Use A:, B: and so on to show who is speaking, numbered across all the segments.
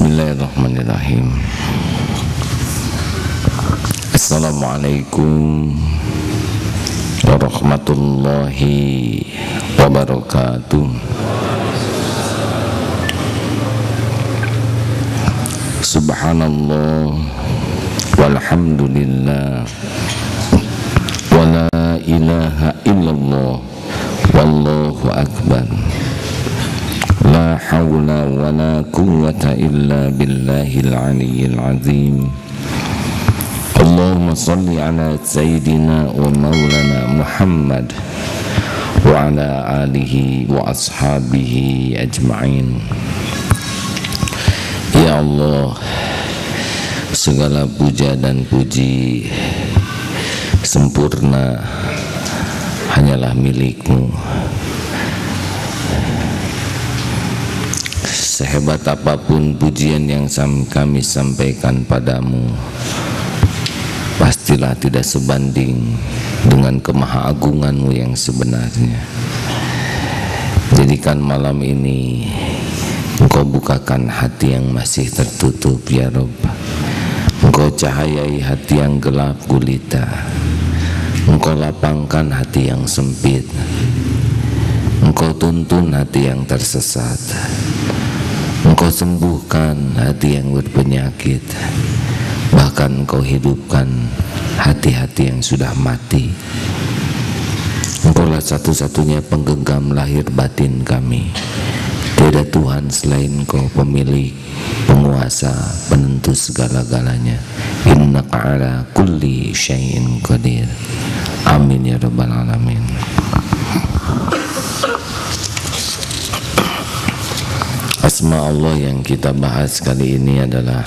A: Bismillahirrahmanirrahim. Assalamualaikum warahmatullahi wabarakatuh. Subhanallah walhamdulillah wala ilaha illallah wallahu akbar. La hawla wa la quwwata illa billahil aliyyil azim. Allahumma salli ala sayyidina wa maulana Muhammad wa ala alihi wa ashabihi ajma'in. Ya Allah, segala puja dan puji sempurna hanyalah milik-Mu. Sehebat apapun pujian yang kami sampaikan padamu, pastilah tidak sebanding dengan kemahaagungan-Mu yang sebenarnya. Jadikan malam ini Engkau bukakan hati yang masih tertutup, ya Rabb. Engkau cahayai hati yang gelap gulita. Engkau lapangkan hati yang sempit. Engkau tuntun hati yang tersesat. Engkau sembuhkan hati yang berpenyakit. Bahkan Engkau hidupkan hati-hati yang sudah mati. Engkaulah satu-satunya penggenggam lahir batin kami. Tiada Tuhan selain Engkau, pemilik, penguasa, penentu segala-galanya. Innaka ala kulli syai'in qadir. Amin ya rabbal alamin. Asma Allah yang kita bahas kali ini adalah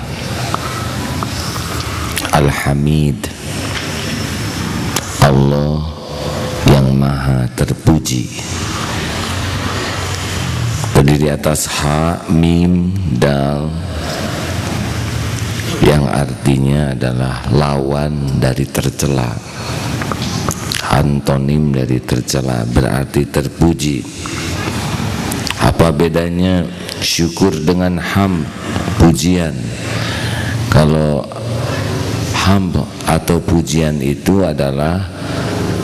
A: Al-Hamid, Allah yang maha terpuji. Terdiri atas ha, mim, dal, yang artinya adalah lawan dari tercela. Antonim dari tercela berarti terpuji. Apa bedanya syukur dengan hamd, pujian? Kalau hamd atau pujian itu adalah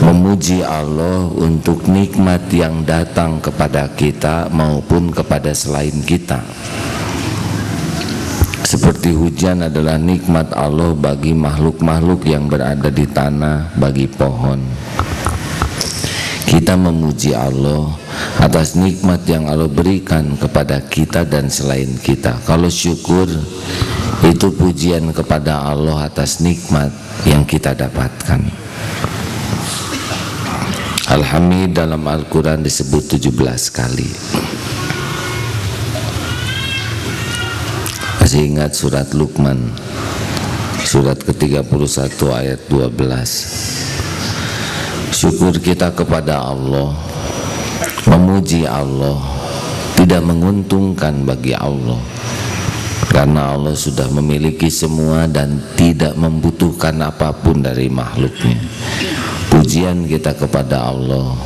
A: memuji Allah untuk nikmat yang datang kepada kita maupun kepada selain kita. Seperti hujan adalah nikmat Allah bagi makhluk-makhluk yang berada di tanah, bagi pohon. Kita memuji Allah atas nikmat yang Allah berikan kepada kita dan selain kita. Kalau syukur itu pujian kepada Allah atas nikmat yang kita dapatkan. Al-Hamid dalam Al-Quran disebut 17 kali. Masih ingat surat Luqman, surat ke-31 ayat 12. Syukur kita kepada Allah, memuji Allah, tidak menguntungkan bagi Allah, karena Allah sudah memiliki semua dan tidak membutuhkan apapun dari makhluknya. Pujian kita kepada Allah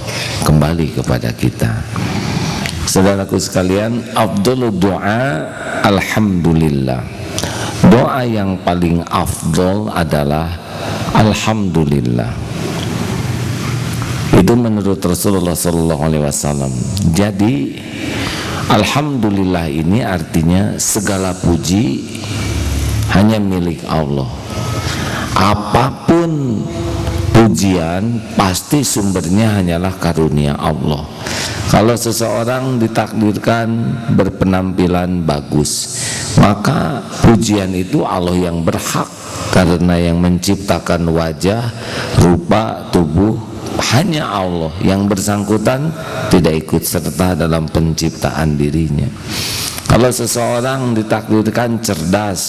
A: kembali kepada kita. Saudaraku sekalian, afdhalud doa alhamdulillah. Doa yang paling afdol adalah alhamdulillah. Itu menurut Rasulullah SAW. Jadi alhamdulillah ini artinya segala puji hanya milik Allah. Apapun pujian pasti sumbernya hanyalah karunia Allah. Kalau seseorang ditakdirkan berpenampilan bagus, maka pujian itu Allah yang berhak, karena yang menciptakan wajah, rupa, tubuh hanya Allah. Yang bersangkutan tidak ikut serta dalam penciptaan dirinya. Kalau seseorang ditakdirkan cerdas,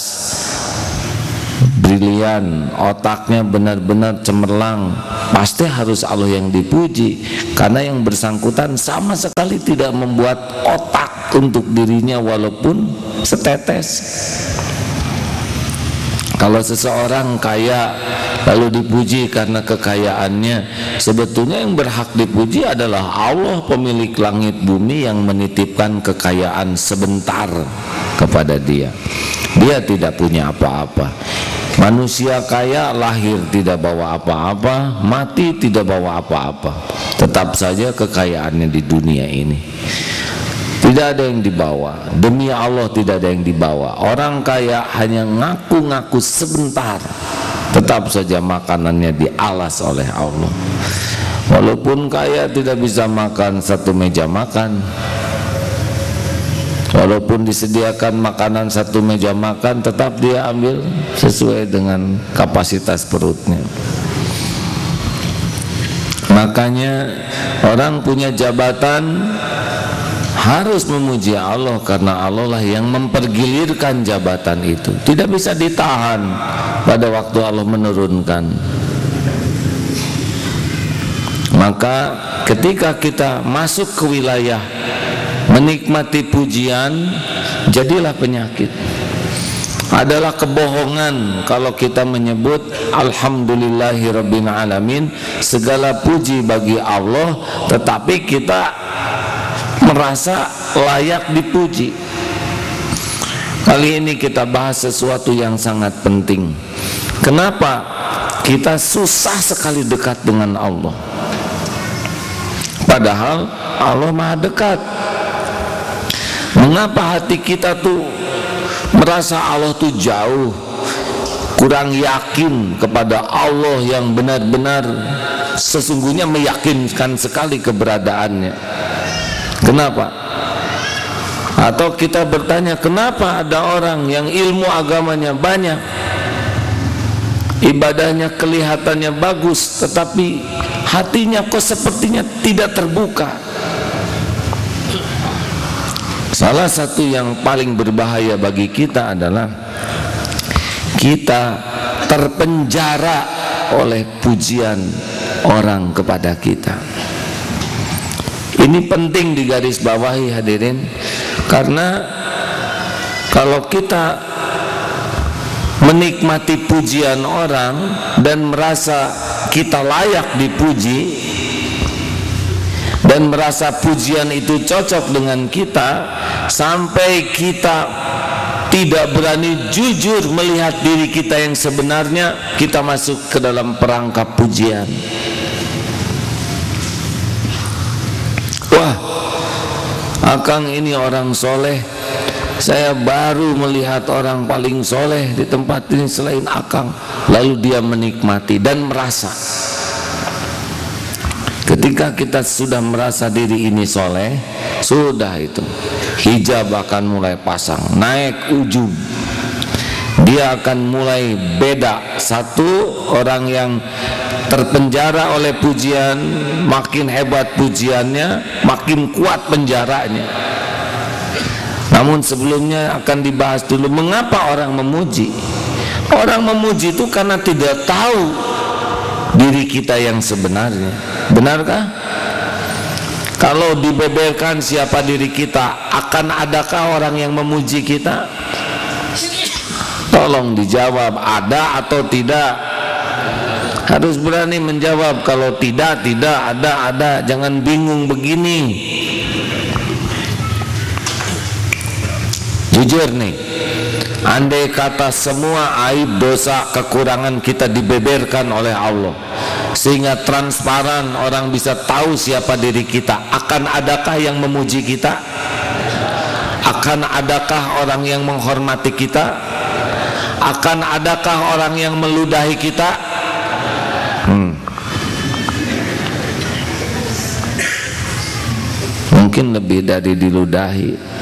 A: brilian, otaknya benar-benar cemerlang, pasti harus Allah yang dipuji, karena yang bersangkutan sama sekali tidak membuat otak untuk dirinya walaupun setetes. Kalau seseorang kaya lalu dipuji karena kekayaannya, sebetulnya yang berhak dipuji adalah Allah, pemilik langit bumi, yang menitipkan kekayaan sebentar kepada dia. Dia tidak punya apa-apa. Manusia kaya lahir tidak bawa apa-apa, mati tidak bawa apa-apa. Tetap saja kekayaannya di dunia ini. Tidak ada yang dibawa. Demi Allah tidak ada yang dibawa. Orang kaya hanya ngaku-ngaku sebentar, tetap saja makanannya dialas oleh Allah. Walaupun kaya tidak bisa makan satu meja makan, walaupun disediakan makanan satu meja makan, tetap dia ambil sesuai dengan kapasitas perutnya. Makanya orang punya jabatan harus memuji Allah, karena Allah lah yang mempergilirkan jabatan itu. Tidak bisa ditahan pada waktu Allah menurunkan. Maka ketika kita masuk ke wilayah menikmati pujian, jadilah penyakit. Adalah kebohongan kalau kita menyebut alhamdulillahirabbil alamin, segala puji bagi Allah, tetapi kita merasa layak dipuji. Kali ini kita bahas sesuatu yang sangat penting. Kenapa kita susah sekali dekat dengan Allah, padahal Allah Maha dekat? Mengapa hati kita tuh merasa Allah tuh jauh, kurang yakin kepada Allah yang benar-benar sesungguhnya meyakinkan sekali keberadaannya? Kenapa? Atau kita bertanya, kenapa ada orang yang ilmu agamanya banyak, ibadahnya kelihatannya bagus, tetapi hatinya kok sepertinya tidak terbuka? Salah satu yang paling berbahaya bagi kita adalah kita terpenjara oleh pujian orang kepada kita. Ini penting digarisbawahi hadirin, karena kalau kita menikmati pujian orang dan merasa kita layak dipuji dan merasa pujian itu cocok dengan kita, sampai kita tidak berani jujur melihat diri kita yang sebenarnya, kita masuk ke dalam perangkap pujian. Wah, Akang ini orang soleh, saya baru melihat orang paling soleh di tempat ini selain Akang. Lalu dia menikmati dan merasa. Ketika kita sudah merasa diri ini soleh, sudah itu hijab akan mulai pasang, naik ujub. Dia akan mulai beda. Satu, orang yang terpenjara oleh pujian, makin hebat pujiannya, makin kuat penjaranya. Namun sebelumnya akan dibahas dulu mengapa orang memuji. Orang memuji itu karena tidak tahu diri kita yang sebenarnya. Benarkah? Kalau dibeberkan siapa diri kita, akan adakah orang yang memuji kita? Tolong dijawab, ada atau tidak? Harus berani menjawab. Kalau tidak, tidak. Ada. Jangan bingung begini. Jujur nih, andai kata semua aib, dosa, kekurangan kita dibeberkan oleh Allah, sehingga transparan, orang bisa tahu siapa diri kita, akan adakah yang memuji kita? Akan adakah orang yang menghormati kita? Akan adakah orang yang meludahi kita? Mungkin lebih dari diludahi.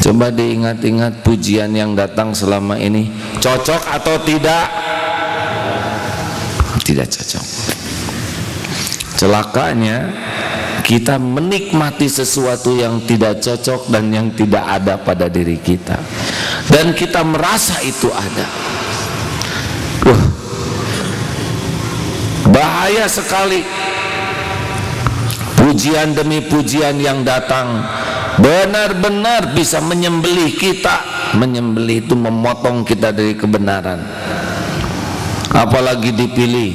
A: Coba diingat-ingat pujian yang datang selama ini, cocok atau tidak? Tidak cocok. Celakanya kita menikmati sesuatu yang tidak cocok dan yang tidak ada pada diri kita, dan kita merasa itu ada. Bahaya sekali. Pujian demi pujian yang datang benar-benar bisa menyembelih kita. Menyembelih itu memotong kita dari kebenaran, apalagi dipilih.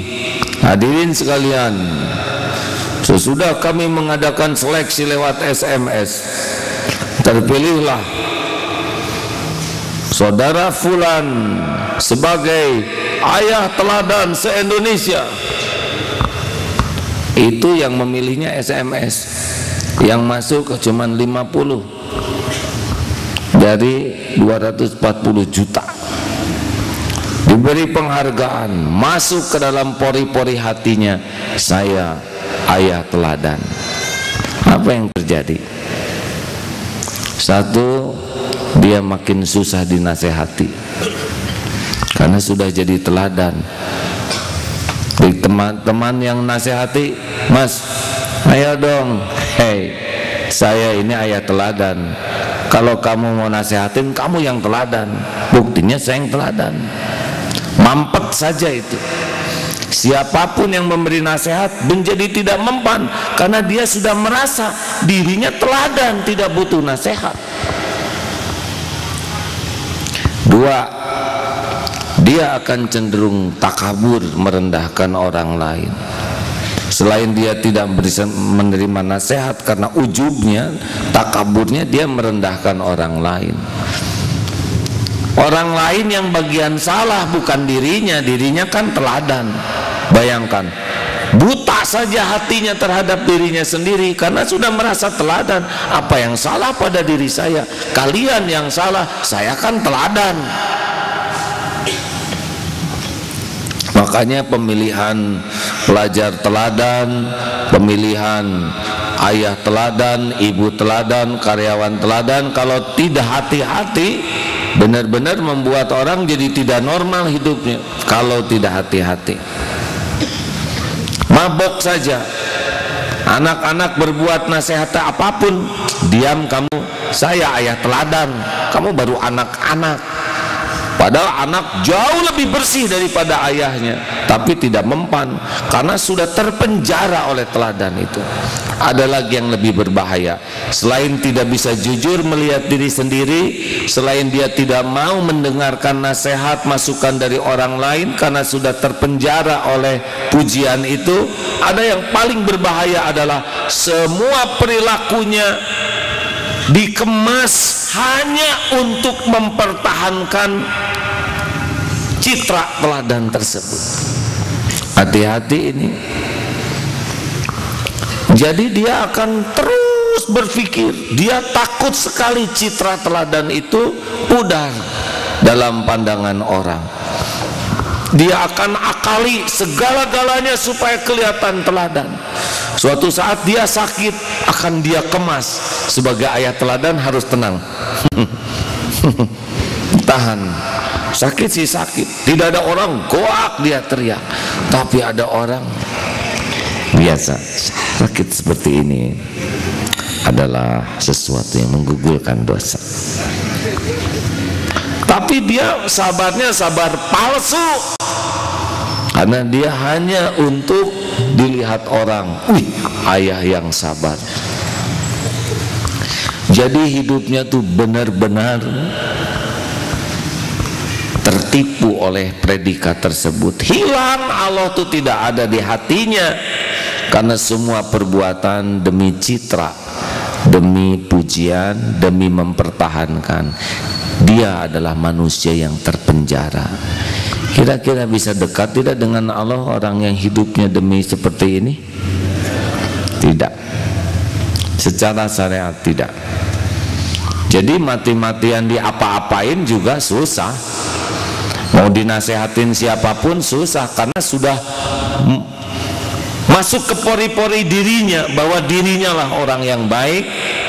A: Hadirin sekalian, Sesudah kami mengadakan seleksi lewat SMS, terpilihlah saudara Fulan sebagai ayah teladan se-Indonesia. Itu yang memilihnya SMS, yang masuk cuma 50 dari 240 juta. Diberi penghargaan, masuk ke dalam pori-pori hatinya, saya ayah teladan. Apa yang terjadi? Satu, dia makin susah dinasehati karena sudah jadi teladan. Teman-teman yang nasihati, Mas, ayo dong, hei, saya ini ayah teladan. Kalau kamu mau nasihatin, kamu yang teladan. Buktinya saya yang teladan. Mampet saja itu. Siapapun yang memberi nasihat menjadi tidak mempan karena dia sudah merasa dirinya teladan, tidak butuh nasihat. Dua, dia akan cenderung takabur, merendahkan orang lain. Selain dia tidak bisa menerima nasihat karena ujubnya, takaburnya, dia merendahkan orang lain. Orang lain yang bagian salah bukan dirinya, dirinya kan teladan. Bayangkan, buta saja hatinya terhadap dirinya sendiri karena sudah merasa teladan. Apa yang salah pada diri saya? Kalian yang salah, saya kan teladan. Makanya pemilihan pelajar teladan, pemilihan ayah teladan, ibu teladan, karyawan teladan, kalau tidak hati-hati, benar-benar membuat orang jadi tidak normal hidupnya. Kalau tidak hati-hati, mabok saja, anak-anak berbuat nasihat apapun, diam kamu, saya ayah teladan, kamu baru anak-anak. Padahal anak jauh lebih bersih daripada ayahnya, tapi tidak mempan karena sudah terpenjara oleh teladan itu. Ada lagi yang lebih berbahaya. Selain tidak bisa jujur melihat diri sendiri, selain dia tidak mau mendengarkan nasihat masukan dari orang lain karena sudah terpenjara oleh pujian itu, ada yang paling berbahaya adalah semua perilakunya dikemas hanya untuk mempertahankan citra teladan tersebut. Hati-hati ini. Jadi dia akan terus berpikir, dia takut sekali citra teladan itu pudar dalam pandangan orang. Dia akan akali segala-galanya supaya kelihatan teladan. Suatu saat dia sakit, akan dia kemas sebagai ayah teladan, harus tenang. Tahan, sakit sih sakit, tidak ada orang goak dia teriak, tapi ada orang biasa. Sakit seperti ini adalah sesuatu yang menggugurkan dosa, tapi dia sabarnya sabar palsu karena dia hanya untuk dilihat orang, wih, ayah yang sabar. Jadi hidupnya tuh benar-benar tertipu oleh predikat tersebut. Hilang Allah tuh tidak ada di hatinya karena semua perbuatan demi citra, demi pujian, demi mempertahankan. Dia adalah manusia yang terpenjara. Kira-kira bisa dekat tidak dengan Allah orang yang hidupnya demi seperti ini? Tidak. Secara syariat tidak. Jadi mati-matian diapa-apain juga susah. Mau dinasehatin siapapun susah karena sudah masuk ke pori-pori dirinya bahwa dirinya lah orang yang baik,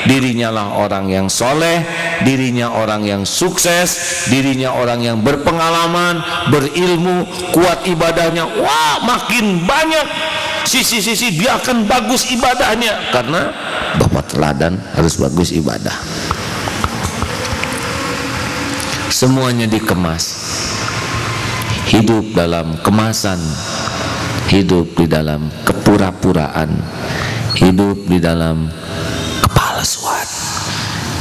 A: dirinya lah orang yang soleh, dirinya orang yang sukses, dirinya orang yang berpengalaman, berilmu, kuat ibadahnya. Wah, makin banyak sisi-sisi dia akan bagus ibadahnya karena bapak teladan harus bagus ibadah. Semuanya dikemas, hidup dalam kemasan, hidup di dalam kepura-puraan, hidup di dalam kepalsuan,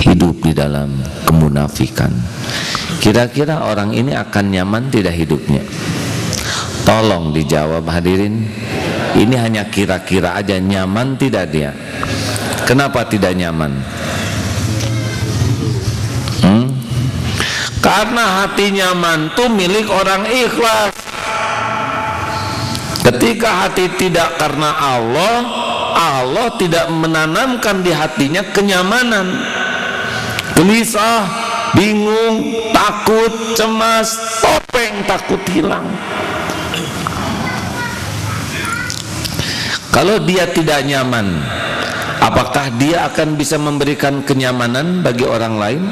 A: hidup di dalam kemunafikan. Kira-kira orang ini akan nyaman tidak hidupnya? Tolong dijawab hadirin. Ini hanya kira-kira aja. Nyaman tidak dia? Kenapa tidak nyaman? Karena hati nyaman itu milik orang ikhlas. Ketika hati tidak karena Allah, Allah tidak menanamkan di hatinya kenyamanan. Gelisah, bingung, takut, cemas, topeng takut hilang. Kalau dia tidak nyaman, apakah dia akan bisa memberikan kenyamanan bagi orang lain?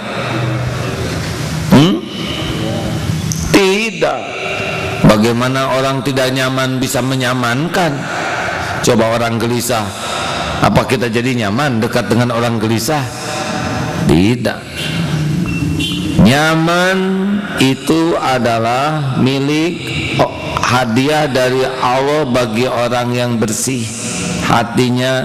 A: Tidak. Bagaimana orang tidak nyaman bisa menyamankan? Coba orang gelisah, apa kita jadi nyaman dekat dengan orang gelisah? Tidak. Nyaman itu adalah milik hadiah dari Allah bagi orang yang bersih, hatinya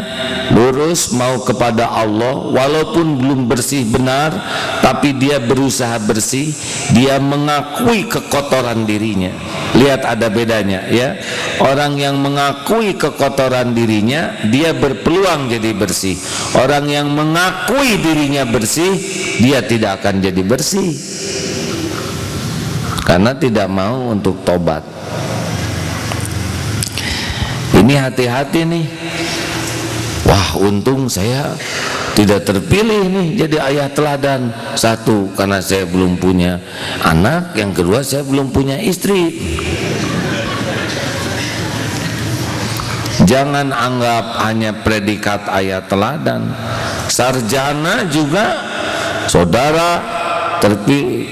A: lurus mau kepada Allah, walaupun belum bersih benar, tapi dia berusaha bersih. Dia mengakui kekotoran dirinya. Lihat ada bedanya ya. Orang yang mengakui kekotoran dirinya, dia berpeluang jadi bersih. Orang yang mengakui dirinya bersih, dia tidak akan jadi bersih, karena tidak mau untuk tobat. Ini hati-hati nih. Wah, untung saya tidak terpilih nih jadi ayah teladan. Satu, karena saya belum punya anak. Yang kedua, saya belum punya istri. Jangan anggap hanya predikat ayah teladan. Sarjana juga, saudara terpilih,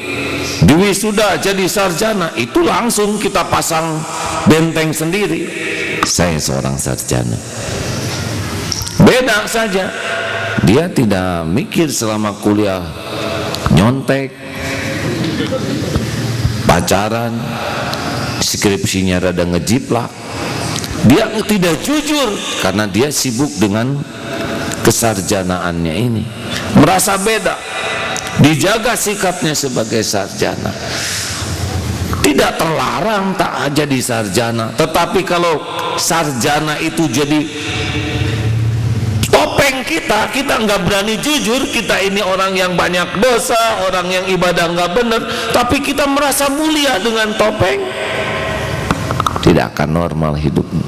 A: diwisuda jadi sarjana, itu langsung kita pasang benteng sendiri. Saya seorang sarjana. Beda saja. Dia tidak mikir selama kuliah nyontek, pacaran, skripsinya rada ngejiplak. Dia tidak jujur karena dia sibuk dengan kesarjanaannya ini. Merasa beda. Dijaga sikapnya sebagai sarjana. Tidak terlarang tak jadi sarjana, tetapi kalau sarjana itu jadi topeng kita nggak berani jujur, kita ini orang yang banyak dosa, orang yang ibadah nggak benar, tapi kita merasa mulia dengan topeng, tidak akan normal hidupnya.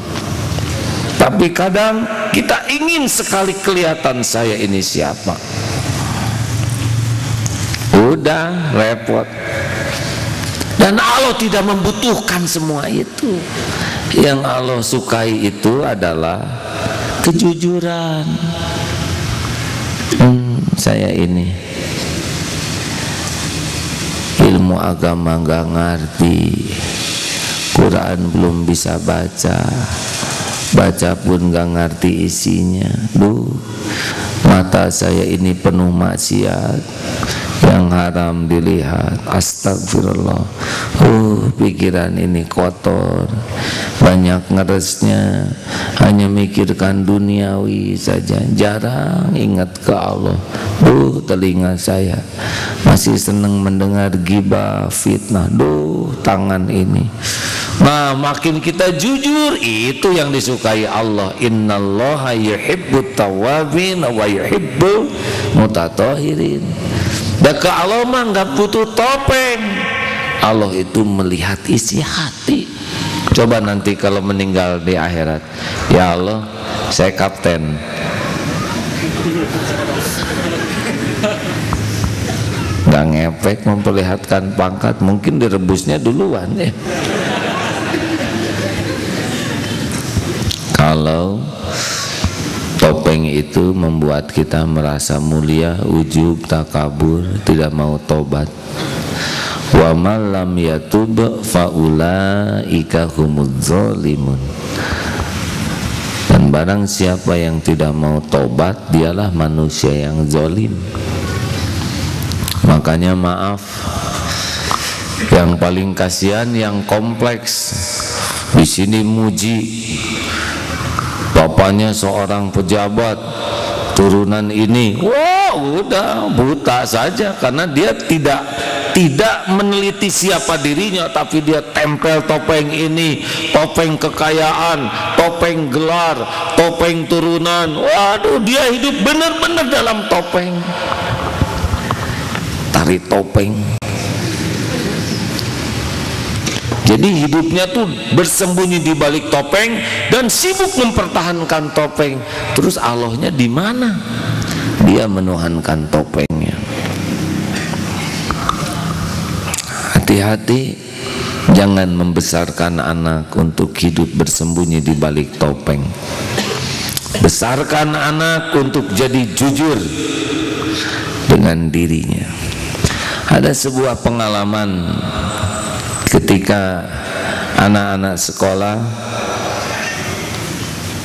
A: Tapi kadang kita ingin sekali kelihatan saya ini siapa. Udah repot. Dan Allah tidak membutuhkan semua itu. Yang Allah sukai itu adalah kejujuran. Saya ini ilmu agama nggak ngerti, Quran belum bisa baca, baca pun nggak ngerti isinya. Mata saya ini penuh maksiat, yang haram dilihat, astagfirullah. Pikiran ini kotor, banyak ngeresnya, hanya mikirkan duniawi saja, jarang ingat ke Allah. Telinga saya masih senang mendengar gibah, fitnah. Tangan ini. Nah, makin kita jujur, itu yang disukai Allah. Innallaha yuhibbut tawwabin wa yuhibbul mutatahhirin. Dan ke Allah mah nggak butuh topeng. Allah itu melihat isi hati. Coba nanti kalau meninggal di akhirat, ya Allah, saya kapten. Nggak ngepek memperlihatkan pangkat, mungkin direbusnya duluan ya. Kalau topeng itu membuat kita merasa mulia, ujub, takabur, tidak mau tobat. Wa man lam yatub faulaika humudz zalimun. Dan barang siapa yang tidak mau tobat, dialah manusia yang zalim. Makanya maaf, yang paling kasihan yang kompleks. Di sini muji, bapaknya seorang pejabat, turunan ini, wah udah buta saja karena dia tidak tidak meneliti siapa dirinya, tapi dia tempel topeng ini, topeng kekayaan, topeng gelar, topeng turunan. Waduh, dia hidup benar-benar dalam topeng, tari topeng. Jadi hidupnya tuh bersembunyi di balik topeng dan sibuk mempertahankan topeng. Terus Allahnya di mana? Dia menuhankan topengnya. Hati-hati, jangan membesarkan anak untuk hidup bersembunyi di balik topeng. Besarkan anak untuk jadi jujur dengan dirinya. Ada sebuah pengalaman ketika anak-anak sekolah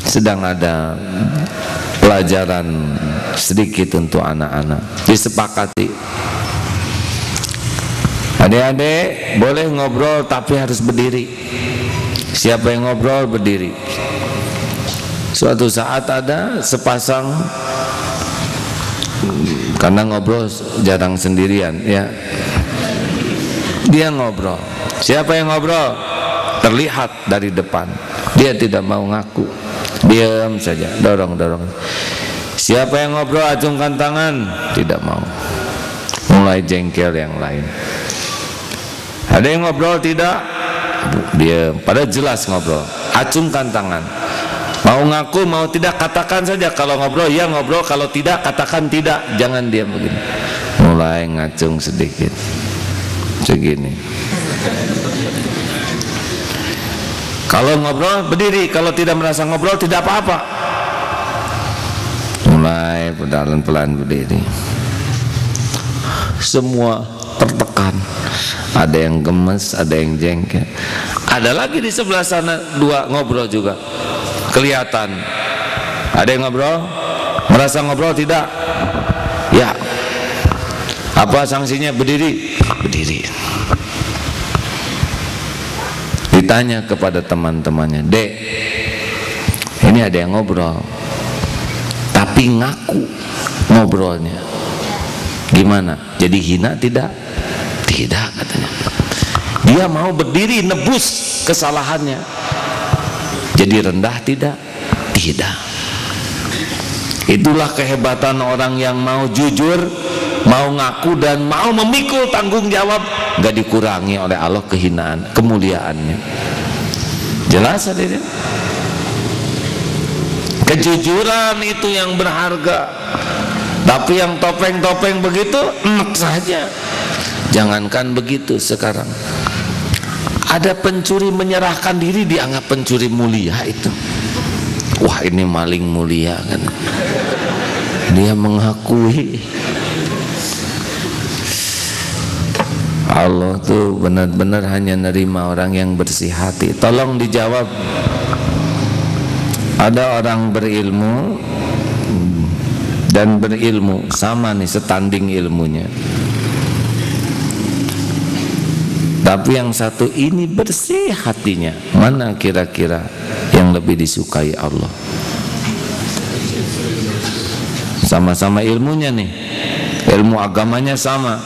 A: sedang ada pelajaran sedikit untuk anak-anak. Disepakati, adik-adik boleh ngobrol tapi harus berdiri. Siapa yang ngobrol berdiri. Suatu saat ada sepasang, karena ngobrol jarang sendirian ya, dia ngobrol. Siapa yang ngobrol? Terlihat dari depan. Dia tidak mau ngaku, diam saja, dorong-dorong. Siapa yang ngobrol? Acungkan tangan. Tidak mau. Mulai jengkel yang lain. Ada yang ngobrol? Tidak. Diam. Padahal jelas ngobrol. Acungkan tangan. Mau ngaku, mau tidak, katakan saja. Kalau ngobrol, ya ngobrol. Kalau tidak, katakan tidak. Jangan diam begini. Mulai ngacung sedikit. Segini. Kalau ngobrol berdiri, kalau tidak merasa ngobrol tidak apa-apa. Mulai pelan-pelan berdiri. Semua tertekan. Ada yang gemes, ada yang jengkel. Ada lagi di sebelah sana dua ngobrol juga. Kelihatan. Ada yang ngobrol, merasa ngobrol tidak? Ya. Apa sanksinya? Berdiri. Berdiri. Ditanya kepada teman-temannya, Dek, ini ada yang ngobrol tapi ngaku ngobrolnya, gimana? Jadi hina tidak? Tidak, katanya. Dia mau berdiri nebus kesalahannya. Jadi rendah tidak? Tidak. Itulah kehebatan orang yang mau jujur, mau ngaku dan mau memikul tanggung jawab. Gak dikurangi oleh Allah kehinaan, kemuliaannya. Jelas hadirin? Kejujuran itu yang berharga. Tapi yang topeng-topeng begitu enak saja. Jangankan begitu, sekarang ada pencuri menyerahkan diri dianggap pencuri mulia itu. Wah, ini maling mulia kan. Dia mengakui. Allah tuh benar-benar hanya nerima orang yang bersih hati. Tolong dijawab. Ada orang berilmu dan berilmu sama nih, setanding ilmunya. Tapi yang satu ini bersih hatinya. Mana kira-kira yang lebih disukai Allah? Sama-sama ilmunya nih, ilmu agamanya sama,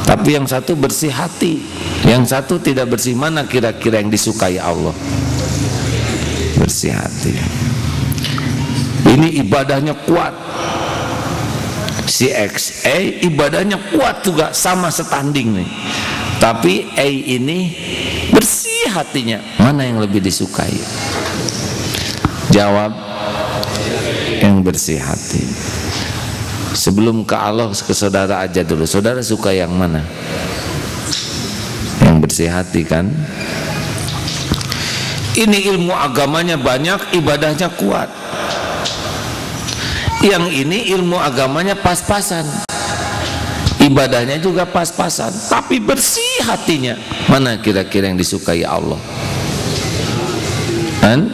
A: tapi yang satu bersih hati, yang satu tidak bersih. Mana kira-kira yang disukai Allah? Bersih hati. Ini ibadahnya kuat. Si X, ibadahnya kuat juga, sama setanding nih. Tapi ini bersih hatinya. Mana yang lebih disukai? Jawab, yang bersih hati. Sebelum ke Allah, ke saudara aja dulu. Saudara suka yang mana? Yang bersih hati kan? Ini ilmu agamanya banyak, ibadahnya kuat. Yang ini ilmu agamanya pas-pasan, ibadahnya juga pas-pasan, tapi bersih hatinya. Mana kira-kira yang disukai Allah? Kan?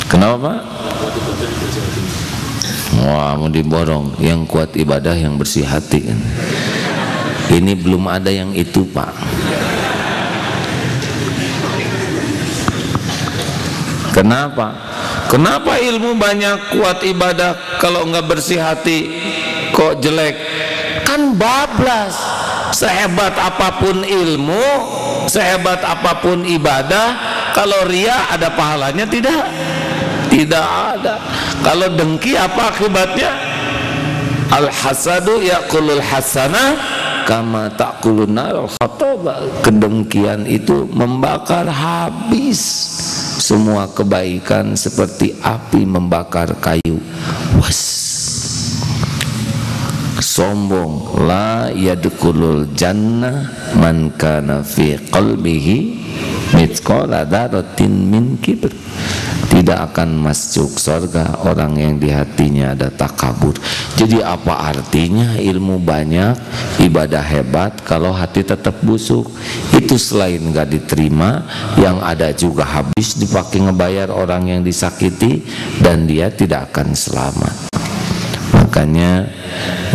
A: Kenapa Pak? Wah, mau diborong. Yang kuat ibadah, yang bersih hati kan? Ini belum ada yang itu Pak. Kenapa? Kenapa ilmu banyak kuat ibadah, kalau nggak bersih hati kok jelek? Kan bablas. Sehebat apapun ilmu, sehebat apapun ibadah, kalau ria ada pahalanya tidak? Tidak ada. Kalau dengki apa akibatnya? Al-hasadu yaqulul hasanah kama ta'kulun nar al-khataba. Kedengkian itu membakar habis semua kebaikan seperti api membakar kayu. Was. Sombong, la yadkhulul jannah man kana fi qalbihi mithqala dzarratin min kibr. Tidak akan masuk surga orang yang di hatinya ada takabur. Jadi apa artinya ilmu banyak, ibadah hebat kalau hati tetap busuk? Itu selain gak diterima, yang ada juga habis dipakai ngebayar orang yang disakiti, dan dia tidak akan selamat. Makanya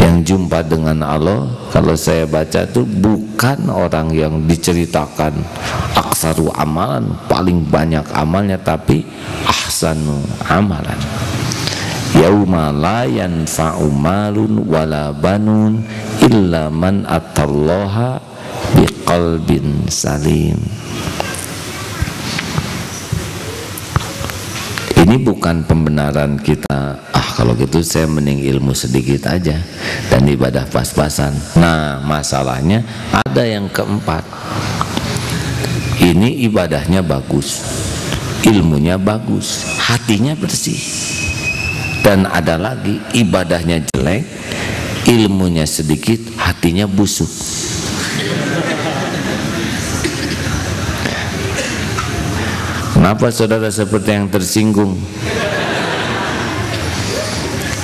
A: yang jumpa dengan Allah, kalau saya baca tuh bukan orang yang diceritakan aksaru amalan, paling banyak amalnya, tapi ahsanu amalan. Yauma la yanfa'u malun wala banun illa man atallaha biqalbin salim. Ini bukan pembenaran kita, kalau gitu saya mending ilmu sedikit aja dan ibadah pas-pasan. Nah, masalahnya ada yang keempat. Ini ibadahnya bagus, ilmunya bagus, hatinya bersih. Dan ada lagi ibadahnya jelek, ilmunya sedikit, hatinya busuk. Kenapa saudara seperti yang tersinggung?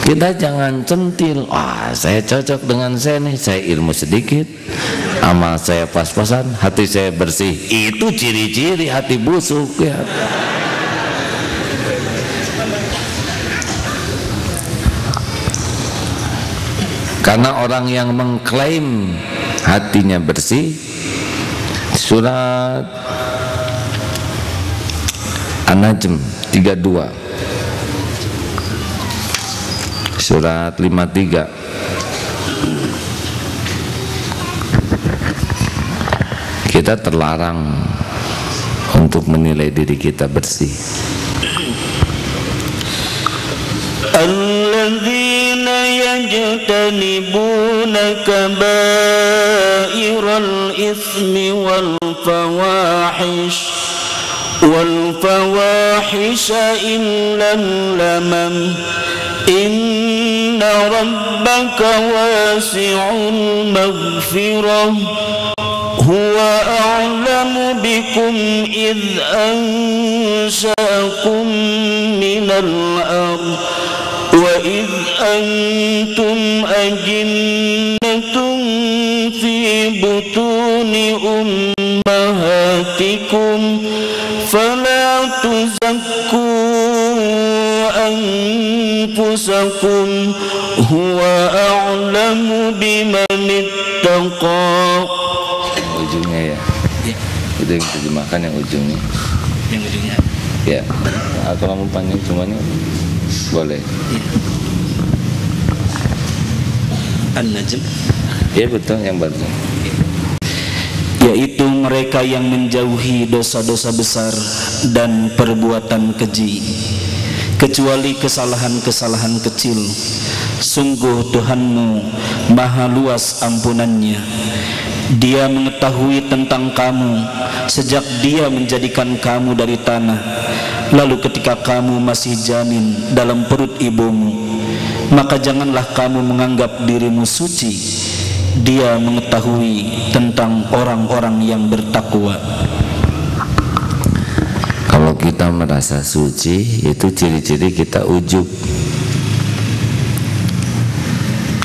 A: Kita jangan centil, saya cocok dengan saya nih, saya ilmu sedikit, amal saya pas-pasan, hati saya bersih. Itu ciri-ciri hati busuk ya. Karena orang yang mengklaim hatinya bersih, surat An-Najm 32, surat 53, kita terlarang untuk menilai diri kita bersih.
B: Alladzina yajtanibuna kabairal itsmi wal fawahisha illal lamam inna rabbaka wasi'ul maghfirah huwa a'lamu bikum idh ansha'akum minal ardh wa idh antum ajinnatun fi butuni ummahatikum fala tuzakku anfusakum huwa a'lamu biman ittaqa.
A: Ujungnya ya, itu yang terjemahkan yang ujungnya.
B: Yang ujungnya
A: ya, kalau mau panjang cuman boleh ya.
B: An-Najm
A: ya, betul yang baru,
B: yaitu mereka yang menjauhi dosa-dosa besar dan perbuatan keji, kecuali kesalahan-kesalahan kecil. Sungguh Tuhanmu maha luas ampunannya. Dia mengetahui tentang kamu sejak Dia menjadikan kamu dari tanah, lalu ketika kamu masih janin dalam perut ibumu. Maka janganlah kamu menganggap dirimu suci. Dia mengetahui tentang orang-orang yang bertakwa.
A: Kalau kita merasa suci, itu ciri-ciri kita ujub.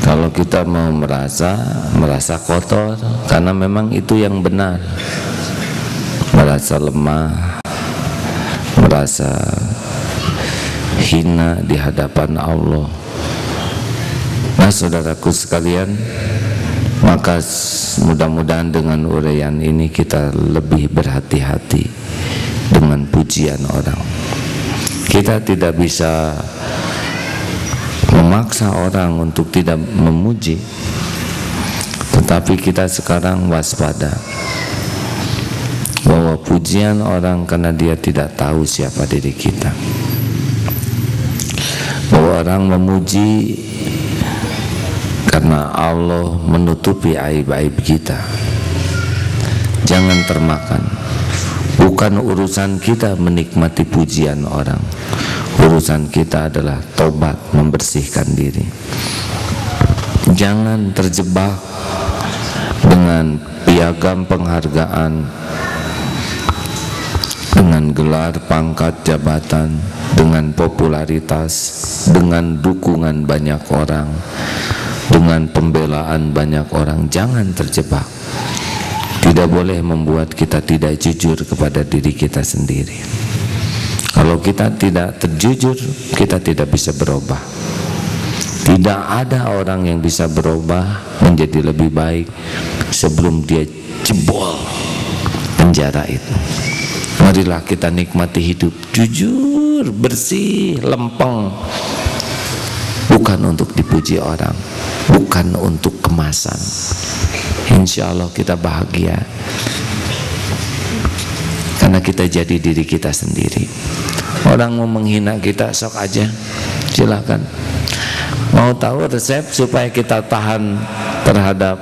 A: Kalau kita mau merasa kotor, karena memang itu yang benar, merasa lemah, merasa hina di hadapan Allah. Nah, saudaraku sekalian, maka mudah-mudahan dengan uraian ini kita lebih berhati-hati dengan pujian orang. Kita tidak bisa memaksa orang untuk tidak memuji, tetapi kita sekarang waspada bahwa pujian orang karena dia tidak tahu siapa diri kita, bahwa orang memuji karena Allah menutupi aib-aib kita. Jangan termakan. Bukan urusan kita menikmati pujian orang, urusan kita adalah tobat, membersihkan diri. Jangan terjebak dengan piagam penghargaan, dengan gelar pangkat jabatan, dengan popularitas, dengan dukungan banyak orang, dengan pembelaan banyak orang. Jangan terjebak. Tidak boleh membuat kita tidak jujur kepada diri kita sendiri. Kalau kita tidak terjujur, kita tidak bisa berubah. Tidak ada orang yang bisa berubah menjadi lebih baik sebelum dia jebol penjara itu. Marilah kita nikmati hidup jujur, bersih, lempeng. Bukan untuk dipuji orang, bukan untuk kemasan. Insya Allah kita bahagia karena kita jadi diri kita sendiri. Orang mau menghina kita, sok aja, silakan. Mau tahu resep supaya kita tahan terhadap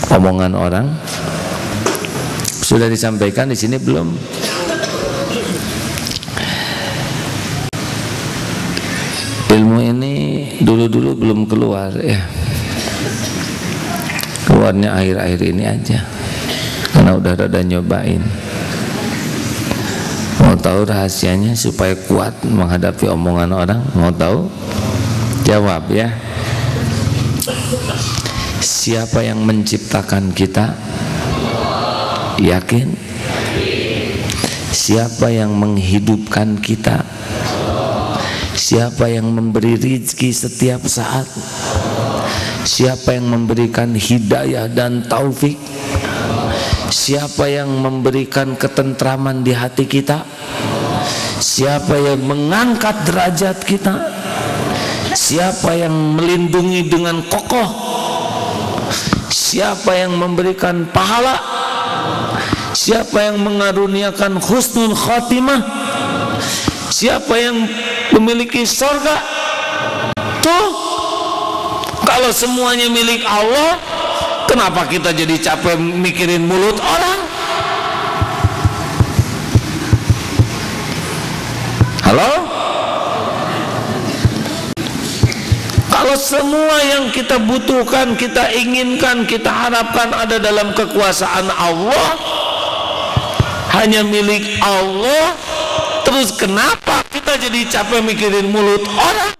A: omongan orang? Sudah disampaikan di sini belum? Ilmu ini dulu-dulu belum keluar ya. Keluarnya akhir-akhir ini aja, karena udah rada nyobain. Mau tahu rahasianya supaya kuat menghadapi omongan orang? Mau tahu? Jawab ya. Siapa yang menciptakan kita? Yakin? Siapa yang menghidupkan kita? Siapa yang memberi rezeki setiap saat? Siapa yang memberikan hidayah dan taufik? Siapa yang memberikan ketentraman di hati kita? Siapa yang mengangkat derajat kita? Siapa yang melindungi dengan kokoh? Siapa yang memberikan pahala? Siapa yang mengaruniakan husnul khatimah? Siapa yang memiliki surga? Tuh, kalau semuanya milik Allah, kenapa kita jadi capek mikirin mulut orang? Halo? Kalau semua yang kita butuhkan, kita inginkan, kita harapkan ada dalam kekuasaan Allah, hanya milik Allah, terus kenapa kita jadi capek mikirin mulut orang?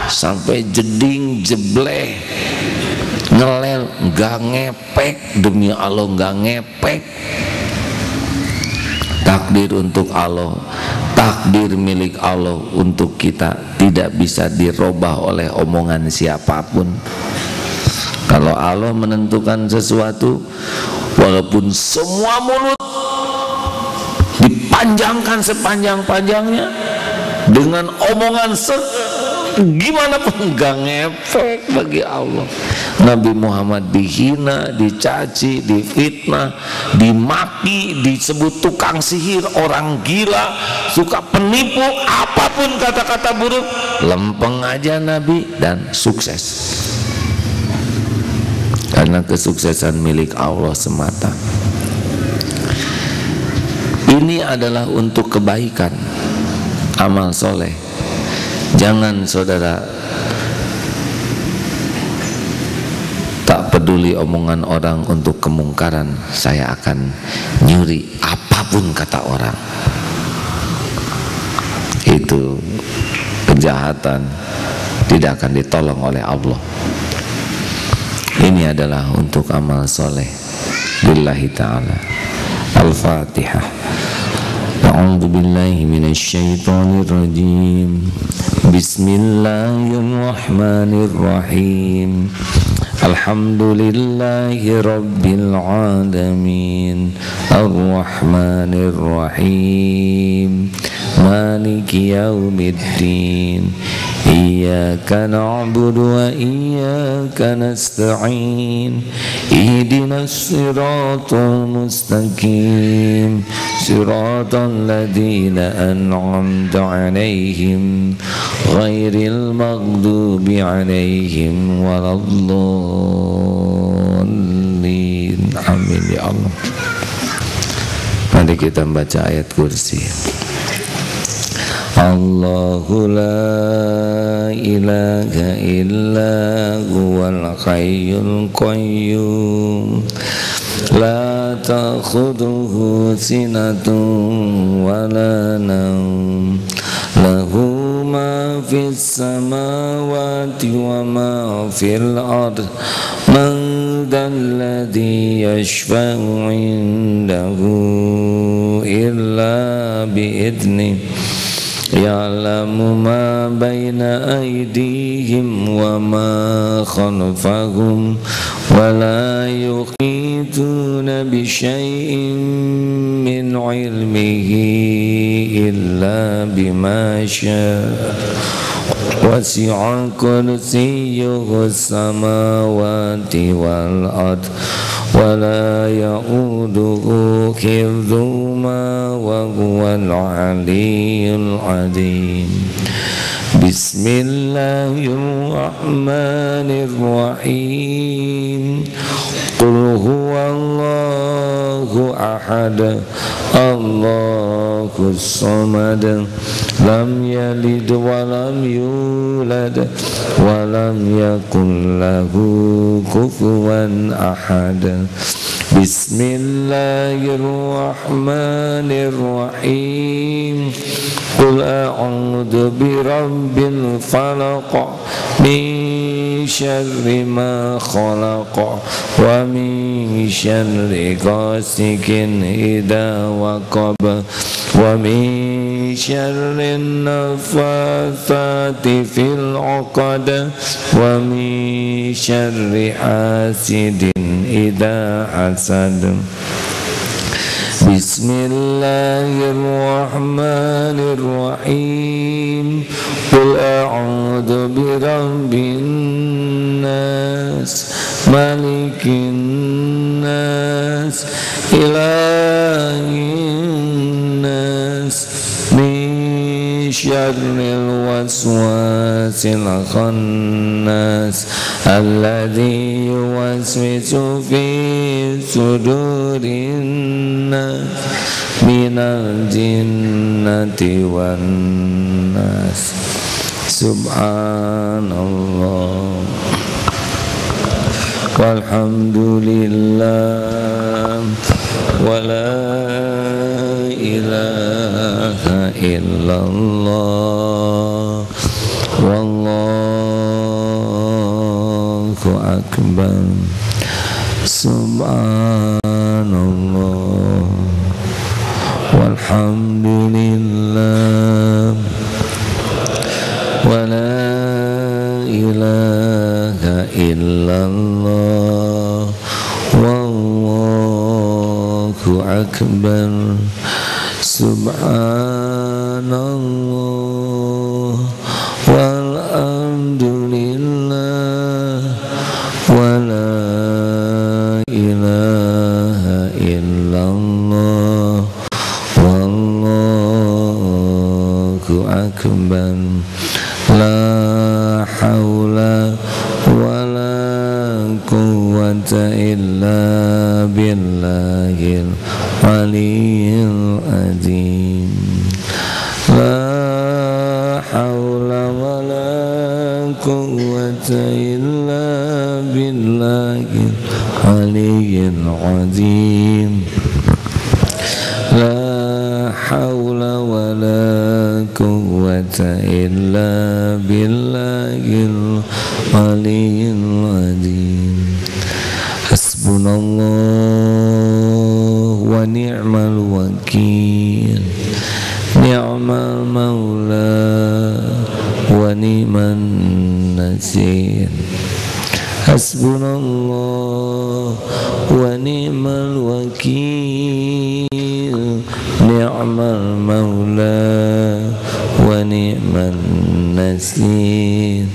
A: Sampai jeding jebleh, ngelel, nggak ngepek, demi Allah nggak ngepek. Takdir untuk Allah, takdir milik Allah untuk kita, tidak bisa dirubah oleh omongan siapapun. Kalau Allah menentukan sesuatu, walaupun semua mulut dipanjangkan sepanjang-panjangnya dengan omongan gimana pun gak ngefek bagi Allah. Nabi Muhammad dihina, dicaci, difitnah, dimaki, disebut tukang sihir, orang gila, suka penipu, apapun kata-kata buruk, lempeng aja Nabi dan sukses. Karena kesuksesan milik Allah semata. Ini adalah untuk kebaikan, amal soleh. Jangan saudara tak peduli omongan orang untuk kemungkaran. Saya akan nyuri apapun kata orang. Itu kejahatan, tidak akan ditolong oleh Allah. Ini adalah untuk amal soleh. Lillahi ta'ala. Al-Fatihah. A'udzu billahi minasyaitonir rajim. Bismillahirrahmanirrahim. Alhamdulillahi rabbil alamin. Ar-Rahmanir Rahim. maliki yaumiddin. Iyyaka na'budu wa iyyaka nasta'in. Ihdinas siratal mustaqim, siratal ladzina an'amta 'alaihim ghairil maghdubi 'alaihim waladdallin. Amin ya Allah. Mari kita baca ayat kursi. Allahu la ilaha illa huwal hayyul qayyum la ta'khudhuhu sinatun wa la nawm lahu ma fis samawati wa ma fil ard man dzalladzi yashfa'u 'indahu illa bi'idnihi ya'lamu ma baina aydihim wa ma khalfahum wa la yuhituna bi syai'in min 'ilmihi illa bima syaa. Wasi'a kursiyyuhu samawati wal ard wa la ya'uduhu hifdhuhuma wa huwal 'aliyyul 'azim. Bismillahirrahmanirrahim. Qul huwallahu ahad, Allahus samad, lam yalid wa lam yulad wa lam yakul lahu kufuwan ahad. Bismillahirrahmanirrahim. Qul a'udzu birabbil falaq min syarri ma khalaq wa min syarri ghasikin idza waqab wa min syarri naffatsati fil 'uqad wa min syarri hasidin idza hasad. Bismillahirrahmanirrahim. Qul a'udzu birabbin nas, malikin nas, ilahin nas, min syarril waswasil khannas alladzi yuwaswisu fi sudurin nas minal jinnati wan nas. Subhanallah walhamdulillah wa la ilaha illallah wallahu akbar. Subhanallah walhamdulillah wa la ilaha illallah wallahu akbar. Subhanallah walhamdulillah wa la ilaha illallah wallahu akbar. La haula wa la quwwata illa billahil aliyyil azim. La haula wa la quwwata illa billahil aliyyil azim. La haula wa la quwwata illa billahil aliyyil azim. Hasbunallah wa ni'mal wakil, ni'mal maula wa ni'man nasir. Hasbunallah wa ni'mal wakil, ni'mal ni'mal maula wa ni'man nasir.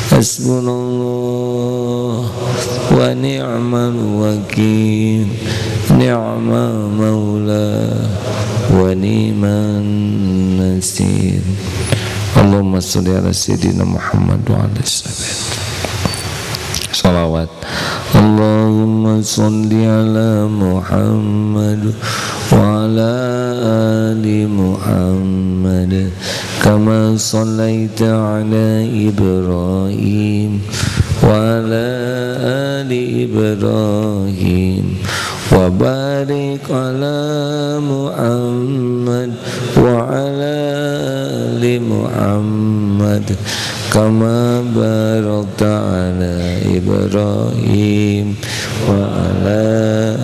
A: Hasbunallah wa ni'mal wakil, ni'mal maula wa ni'man nasir. Allahumma sholli ala sayyidina Muhammad wa ala salawat. Allahumma sholli ala Muhammad wa ala ali Muhammad kama shallaita ala Ibrahim wa ala ali Ibrahim wa barik ala Muhammad wa ala ali Muhammad kama barakta ala Ibrahim wa ala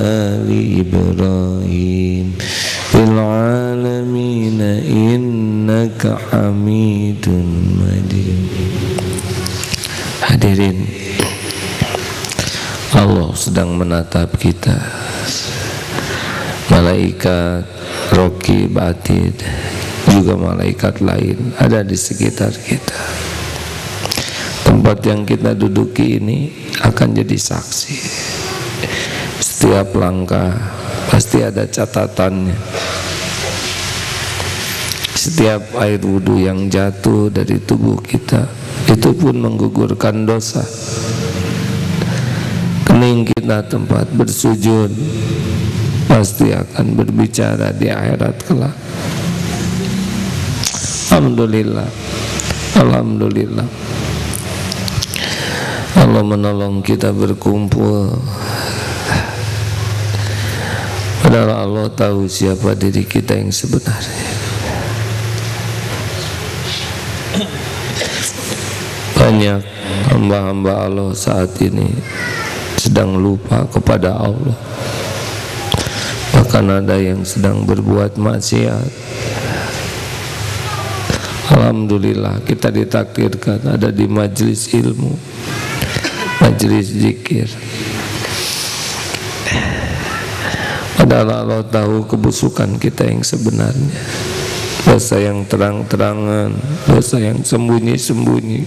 A: ali Ibrahim fil alamin innaka Hamidun Majid. Hadirin, Allah sedang menatap kita. Malaikat Raqib Atid juga malaikat lain ada di sekitar kita. Tempat yang kita duduki ini akan jadi saksi. Setiap langkah pasti ada catatannya. Setiap air wudhu yang jatuh dari tubuh kita itu pun menggugurkan dosa. Kening kita tempat bersujud pasti akan berbicara di akhirat kelak. Alhamdulillah, alhamdulillah, Allah menolong kita berkumpul. Padahal Allah tahu siapa diri kita yang sebenarnya. Banyak hamba-hamba Allah saat ini sedang lupa kepada Allah. Bahkan ada yang sedang berbuat maksiat. Alhamdulillah kita ditakdirkan ada di majelis ilmu, majelis zikir. Padahal Allah tahu kebusukan kita yang sebenarnya. Dosa yang terang-terangan, dosa yang sembunyi-sembunyi.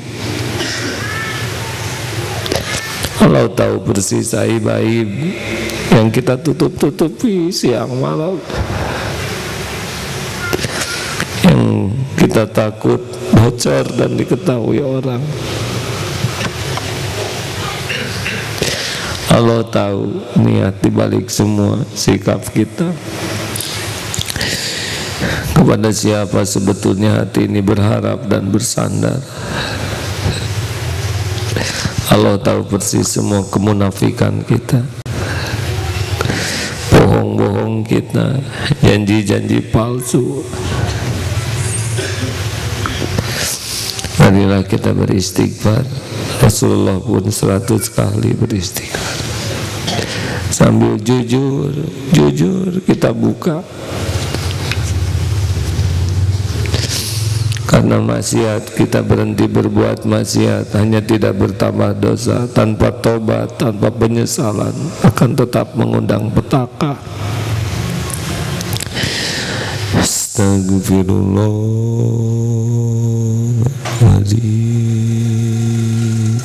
A: Allah tahu persis aib-aib yang kita tutup-tutupi siang malam, yang kita takut bocor dan diketahui orang. Allah tahu niat dibalik semua sikap kita. Kepada siapa sebetulnya hati ini berharap dan bersandar. Allah tahu persis semua kemunafikan kita, bohong-bohong kita, janji-janji palsu. Marilah kita beristighfar. Rasulullah pun 100 kali beristighfar. Sambil jujur kita buka. Karena maksiat kita berhenti berbuat maksiat, hanya tidak bertambah dosa. Tanpa tobat, tanpa penyesalan akan tetap mengundang petaka. Astagfirullahaladzim,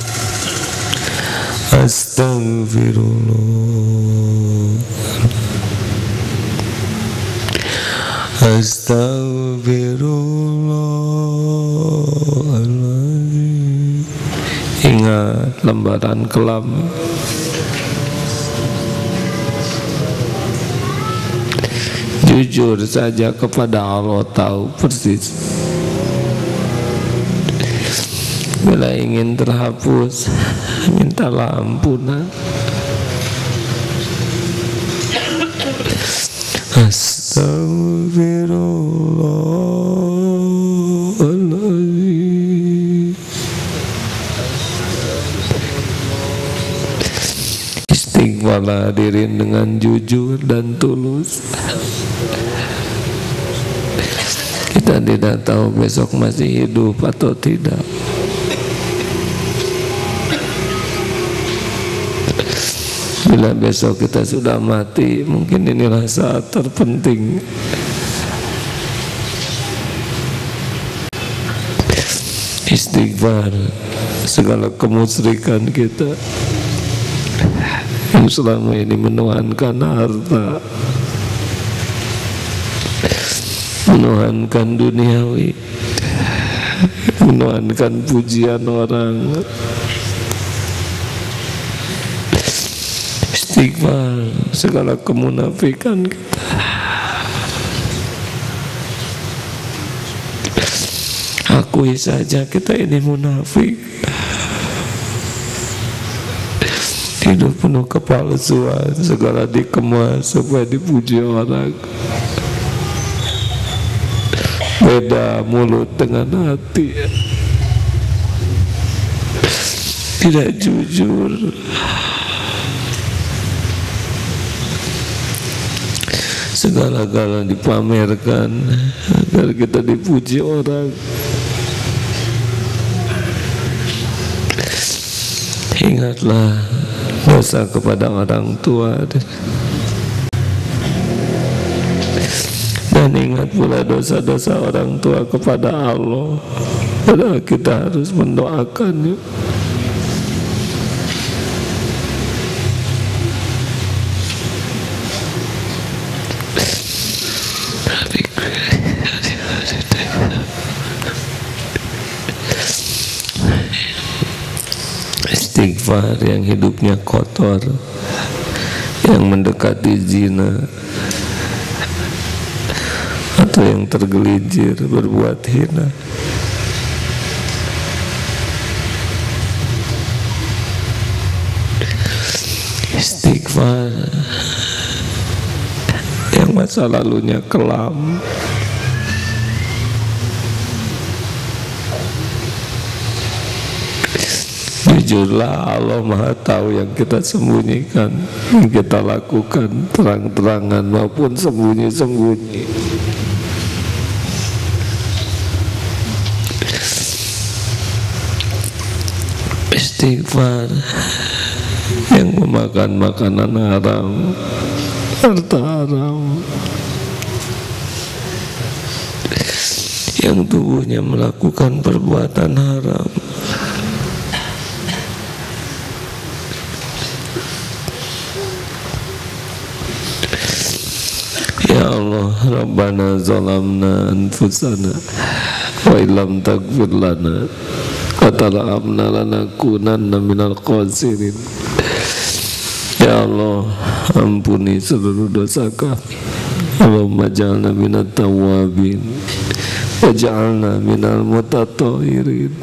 A: astagfirullah, astagfirullahaladzim. Ingat lembaran kelam. Jujur saja kepada Allah, tahu persis. Bila ingin terhapus, mintalah ampunan. Astagfirullahaladzim. Istighfarlah hadirin dengan jujur dan tulus. Kita tidak tahu besok masih hidup atau tidak. Bila besok kita sudah mati, mungkin inilah saat terpenting istighfar segala kemusyrikan kita yang selama ini menuhankan harta, menuhankan duniawi, menuhankan pujian orang. Istighfar segala kemunafikan kita. Akui saja kita ini munafik, hidup penuh kepalsuan, segala dikemas supaya dipuji orang. Beda mulut dengan hati, tidak jujur, segala-gala dipamerkan agar kita dipuji orang. Ingatlah dosa kepada orang tua, dan ingat pula dosa-dosa orang tua kepada Allah. Padahal kita harus mendoakannya. Istighfar yang hidupnya kotor, yang mendekati zina, atau yang tergelincir berbuat hina. Istighfar yang masa lalunya kelam, jujurlah Allah Maha Tahu yang kita sembunyikan, yang kita lakukan terang-terangan maupun sembunyi-sembunyi. Istighfar yang memakan makanan haram, harta haram, yang tubuhnya melakukan perbuatan haram. Ya Allah, Rabbana zalamna anfusana wa illam taghfir lana wa tarhamna lanakunanna minal khasirin. Ya Allah, ampuni seluruh dosa kami. Allahumma ja'alna minat tawabin wa ja'alna minal mutatahhirin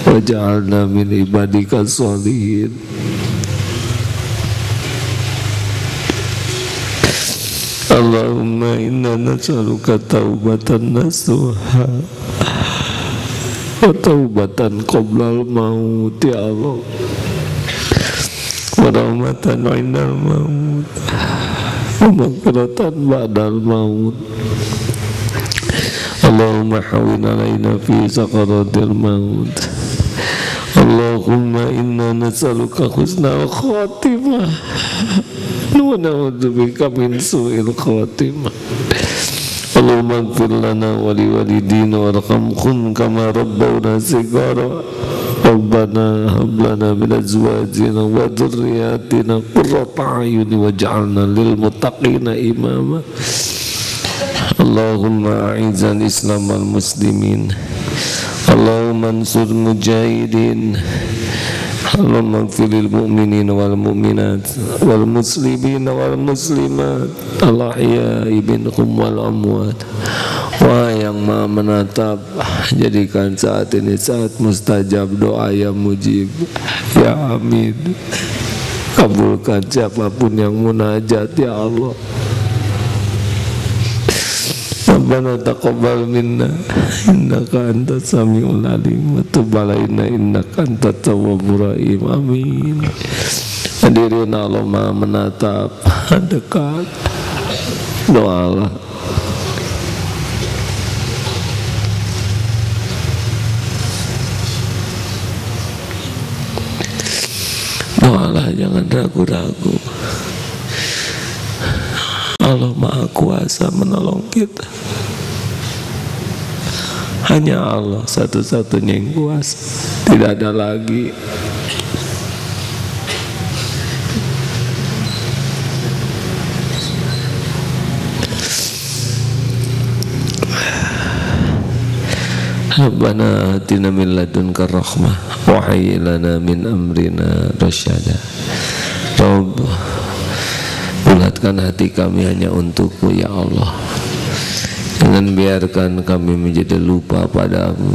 A: wa ja'alna min ibadika sholihin. Allahumma inna nas'aluka taubatan nasuha wa taubatan qoblal maut, ya Allah, wa rahmatan indal maut wa maghfiratan ba'dal maut. Allahumma hawwin alaina fi sakaratil maut. Allahumma inna nas'aluka husnal khatimah wa na'udzubika min su'il khatimah. Allahumma ighfir lana wa liwalidina warhamhum kama rabbawna shighara. Rabbana hab lana min azwajina wa dhurriyyatina qurrata a'yun waj'alna lil muttaqina imama. Allahumma a'izzal islam wal muslimin. Allahumma ansur mujahidin. Allahumma ighfirlil mu'minin wal mu'minat wal muslimin wal muslimat al-ahya'i minhum wal amwat. Wahai yang Maha menatap, jadikan saat ini saat mustajab doa yang mujib, ya amin. Kabulkan siapapun yang munajat, ya Allah. Rabbana taqabbal minna innaka antas samiul alim wa tub alaina innaka antat tawwabur rahim. Amin. Hadirin Allah Maha menatap, dekat. Doalah. Doalah, jangan ragu-ragu. Allah Maha Kuasa menolong kita. Hanya Allah satu-satunya yang kuasa, tidak ada lagi. Rabbana atina min ladunka rahmah wa hayyi lana min amrina rasyada. Rabb, bulatkan hati kami hanya untukmu ya Allah. Jangan biarkan kami menjadi lupa padamu.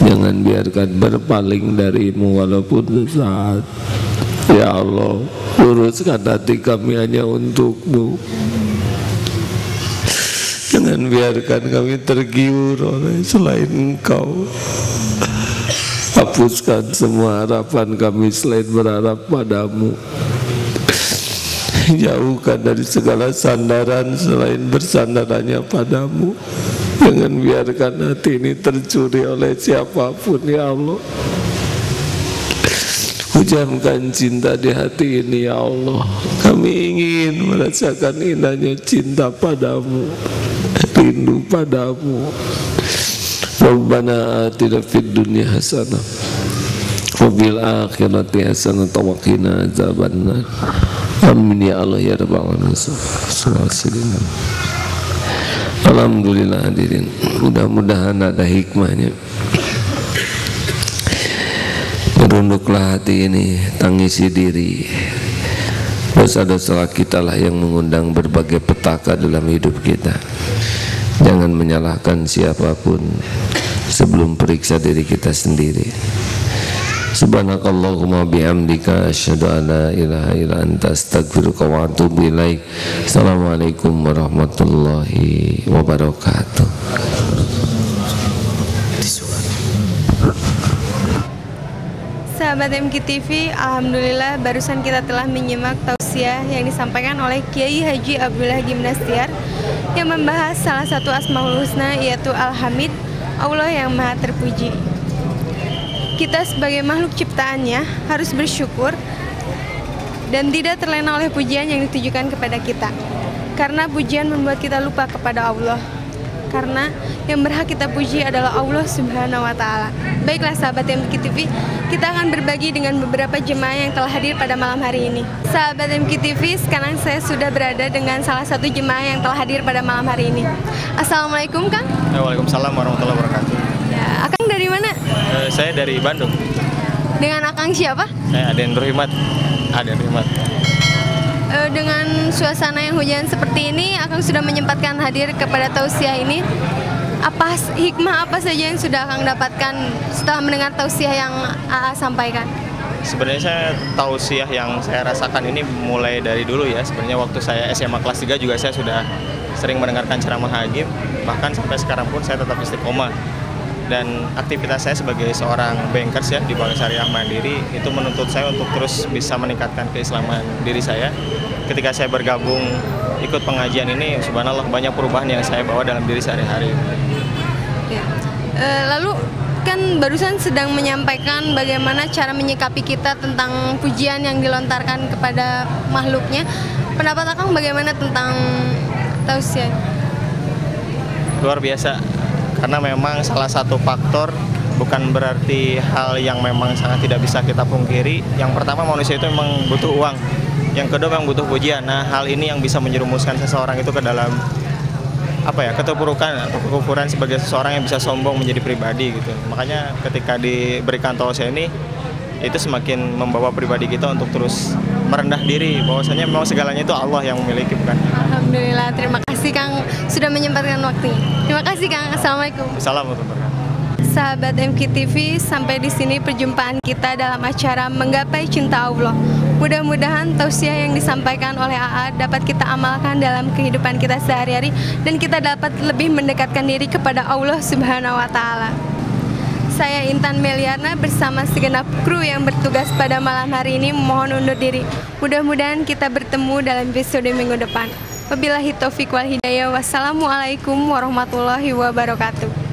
A: Jangan biarkan berpaling darimu walaupun sesaat. Ya Allah, luruskan hati kami hanya untukmu. Jangan biarkan kami tergiur oleh selain Engkau. Hapuskan semua harapan kami selain berharap padamu. Jauhkan dari segala sandaran selain bersandarannya padamu. Jangan biarkan hati ini tercuri oleh siapapun ya Allah. Hujamkan cinta di hati ini ya Allah. Kami ingin merasakan indahnya cinta padamu, rindu padamu. Rabbana atina fid dunya hasanah wa fil akhirati hasanah wa qina adzabannar. Amin ya Allah ya rabbal alamin. Alhamdulillah hadirin, mudah-mudahan ada hikmahnya. Merunduklah hati ini, tangisi diri. Dosa-dosa kita lah yang mengundang berbagai petaka dalam hidup kita. Jangan menyalahkan siapapun sebelum periksa diri kita sendiri. Subhanakallahumma bihamdika asyhadu an la ilaha illa anta astaghfiruka wa atubu ilaik. Assalamualaikum warahmatullahi wabarakatuh.
C: Sahabat MKTV, alhamdulillah barusan kita telah menyimak tausiah yang disampaikan oleh Kiai Haji Abdullah Gimnastiar yang membahas salah satu Asmaul Husna, yaitu Al-Hamid, Allah yang Maha Terpuji. Kita sebagai makhluk ciptaannya harus bersyukur dan tidak terlena oleh pujian yang ditujukan kepada kita, karena pujian membuat kita lupa kepada Allah, karena yang berhak kita puji adalah Allah Subhanahu wa Ta'ala. Baiklah sahabat MKTV, kita akan berbagi dengan beberapa jemaah yang telah hadir pada malam hari ini. Sahabat MKTV, sekarang saya sudah berada dengan salah satu jemaah yang telah hadir pada malam hari ini. Assalamualaikum Kang.
D: Waalaikumsalam warahmatullahi wabarakatuh.
C: Ya, Akang dari mana?
D: Saya dari Bandung.
C: Dengan Akang siapa?
D: Saya Aden Ruhimat.
C: Dengan suasana yang hujan seperti ini, Akang sudah menyempatkan hadir kepada tausiah ini. Hikmah apa saja yang sudah Akang dapatkan setelah mendengar tausiah yang AA sampaikan?
D: Sebenarnya saya tausiah yang saya rasakan ini mulai dari dulu ya. Sebenarnya waktu saya SMA kelas 3 juga saya sudah sering mendengarkan ceramah Hagim. Bahkan sampai sekarang pun saya tetap istiqomah. Dan aktivitas saya sebagai seorang bankers ya di Bank Syariah Mandiri itu menuntut saya untuk terus bisa meningkatkan keislaman diri saya. Ketika saya bergabung ikut pengajian ini, subhanallah banyak perubahan yang saya bawa dalam diri sehari-hari.
C: Ya. Lalu kan barusan sedang menyampaikan bagaimana cara menyikapi kita tentang pujian yang dilontarkan kepada makhluknya. Pendapat Akang bagaimana tentang tausiah?
D: Luar biasa. Karena memang salah satu faktor, bukan berarti hal yang memang sangat tidak bisa kita pungkiri. Yang pertama, manusia itu memang butuh uang. Yang kedua, memang butuh pujian. Nah, hal ini yang bisa menjerumuskan seseorang itu ke dalam keterpurukan atau kekufuran sebagai seseorang yang bisa sombong menjadi pribadi gitu. Makanya ketika diberikan tausiah ini, itu semakin membawa pribadi kita untuk terus merendah diri, bahwasanya memang segalanya itu Allah yang memiliki, bukan?
C: Alhamdulillah, terima kasih Kang sudah menyempatkan waktunya. Terima kasih Kang. Assalamualaikum.
D: Assalamualaikum.
C: Sahabat MKTV, sampai di sini perjumpaan kita dalam acara Menggapai Cinta Allah. Mudah-mudahan tausiah yang disampaikan oleh AA dapat kita amalkan dalam kehidupan kita sehari-hari dan kita dapat lebih mendekatkan diri kepada Allah Subhanahu wa Ta'ala. Saya Intan Meliana bersama segenap kru yang bertugas pada malam hari ini mohon undur diri. Mudah-mudahan kita bertemu dalam episode minggu depan. Wabillahi taufiq wal hidayah. Wassalamualaikum warahmatullahi wabarakatuh.